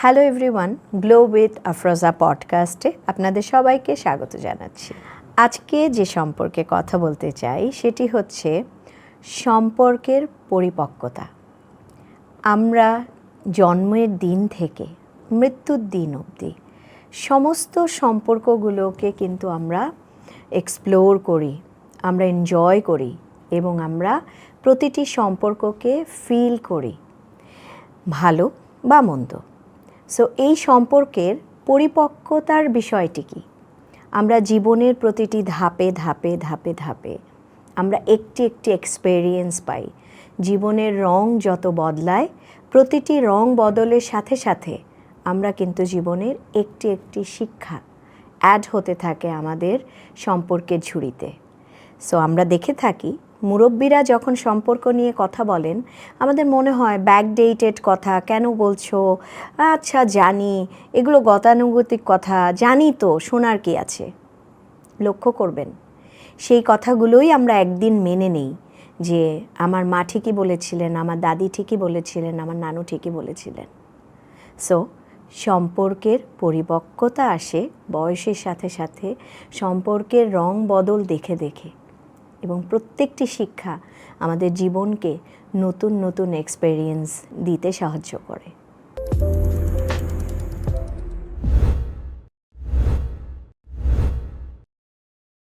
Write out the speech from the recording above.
Hello everyone, glow with Afroza পডকাস্টে আপনাদের সবাইকে স্বাগত জানাচ্ছি। আজকে যে সম্পর্কে কথা বলতে চাই সেটি হচ্ছে সম্পর্কের পরিপক্কতা। আমরা জন্মের দিন থেকে মৃত্যুর দিন অবধি সমস্ত সম্পর্কগুলোকে কিন্তু আমরা এক্সপ্লোর করি, আমরা এনজয় করি এবং আমরা প্রতিটি সম্পর্ককে ফিল করি, ভালো বা মন্দ। সো এই সম্পর্কের পরিপক্কতার বিষয়টি কি? আমরা জীবনের প্রতিটি ধাপে ধাপে ধাপে ধাপে আমরা একটি একটি এক্সপেরিয়েন্স পাই। জীবনের রং যত বদলায়, প্রতিটি রং বদলের সাথে সাথে আমরা কিন্তু জীবনের একটি একটি শিক্ষা অ্যাড হতে থাকে আমাদের সম্পর্কের ঝুড়িতে। সো আমরা দেখে থাকি মুরব্বীরা যখন সম্পর্ক নিয়ে কথা বলেন, আমাদের মনে হয় ব্যাকডেটেড কথা কেন বলছো, আচ্ছা জানি, এগুলো গতানুগতিক কথা, জানি তো, শোনার কি আছে। লক্ষ্য করবেন সেই কথাগুলোই আমরা একদিন মেনে নেই যে আমার মা ঠিকই বলেছিলেন, আমার দাদি ঠিকই বলেছিলেন, আমার নানু ঠিকই বলেছিলেন। সো সম্পর্কের পরিপক্কতা আসে বয়সের সাথে সাথে, সম্পর্কের রং বদল দেখে দেখে, এবং প্রত্যেকটি শিক্ষা আমাদের জীবনকে নতুন নতুন এক্সপেরিয়েন্স দিতে সাহায্য করে।